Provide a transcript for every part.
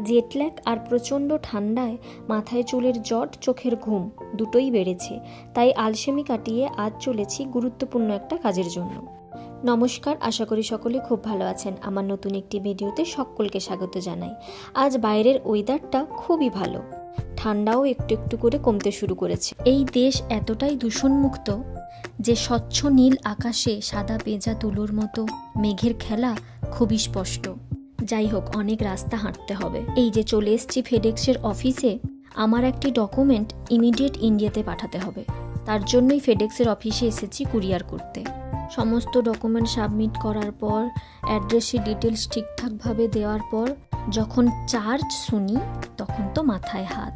Jet lag আর প্রচণ্ড ঠান্ডায় মাথায় চুলের জট, চোখের ঘুম দুটোই বেড়েছে। তাই আলসেমি কাটিয়ে আজ চলেছি গুরুত্বপূর্ণ একটা কাজের জন্য। নমস্কার, আশা করি সকলে খুব ভালো আছেন। আমার নতুন একটি ভিডিওতে সকলকে স্বাগত জানাই। আজ বাইরের ওয়েদারটা খুবই ভালো, ঠান্ডাও একটু একটু করে কমতে শুরু করেছে। এই দেশ এতটাই দূষণমুক্ত যে স্বচ্ছ নীল আকাশে সাদা পেঁজা তুলোর মতো মেঘের খেলা খুবই স্পষ্ট। যাই হোক, অনেক রাস্তা হাঁটতে হবে। এই যে চলে এসছি ফেডেক্সের অফিসে। আমার একটি ডকুমেন্ট ইমিডিয়েট ইন্ডিয়াতে পাঠাতে হবে, তার জন্যই ফেডেক্সের অফিসে এসেছি কুরিয়ার করতে। সমস্ত ডকুমেন্ট সাবমিট করার পর, অ্যাড্রেসের ডিটেলস ঠিকঠাকভাবে দেওয়ার পর যখন চার্জ শুনি তখন তো মাথায় হাত।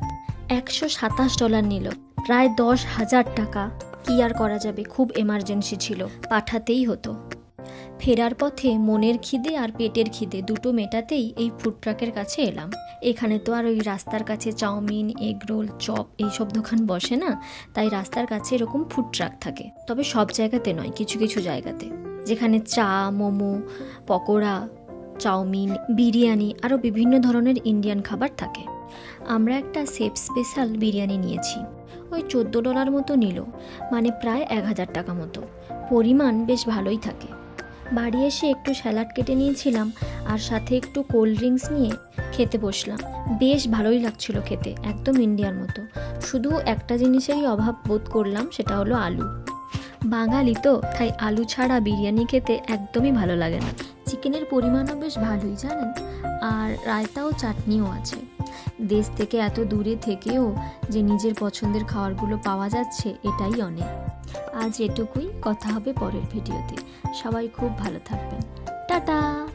$127 নিল, প্রায় 10,000 টাকা। কি আর করা যাবে, খুব এমার্জেন্সি ছিল, পাঠাতেই হতো। ফেরার পথে মনের খিদে আর পেটের খিদে দুটো মেটাতেই এই ফুড ট্রাকের কাছে এলাম। এখানে তো আর ওই রাস্তার কাছে চাউমিন, এগ রোল, চপ এইসব দোকান বসে না, তাই রাস্তার কাছে এরকম ফুড ট্রাক থাকে। তবে সব জায়গাতে নয়, কিছু কিছু জায়গাতে, যেখানে চা, মোমো, পকোড়া, চাউমিন, বিরিয়ানি আরও বিভিন্ন ধরনের ইন্ডিয়ান খাবার থাকে। আমরা একটা শেফ স্পেশাল বিরিয়ানি নিয়েছি। ওই $14 মতো নিল, মানে প্রায় 1,000 টাকা মতো। পরিমাণ বেশ ভালোই থাকে। বাড়ি এসে একটু স্যালাড কেটে নিয়েছিলাম আর সাথে একটু কোল্ড ড্রিঙ্কস নিয়ে খেতে বসলাম। বেশ ভালোই লাগছিল খেতে, একদম ইন্ডিয়ার মতো। শুধু একটা জিনিসেরই অভাব বোধ করলাম, সেটা হলো আলু। বাঙালি তো, তাই আলু ছাড়া বিরিয়ানি খেতে একদমই ভালো লাগে না। চিকেনের পরিমাণও বেশ ভালোই জানেন, আর রায়তা ও চাটনিও আছে। দেশ থেকে এত দূরে থেকেও যে নিজের পছন্দের খাবারগুলো পাওয়া যাচ্ছে, এটাই অনেক। আজ এটুকুই, কথা হবে পরের ভিডিওতে। সবাই খুব ভালো থাকবেন, টাটা।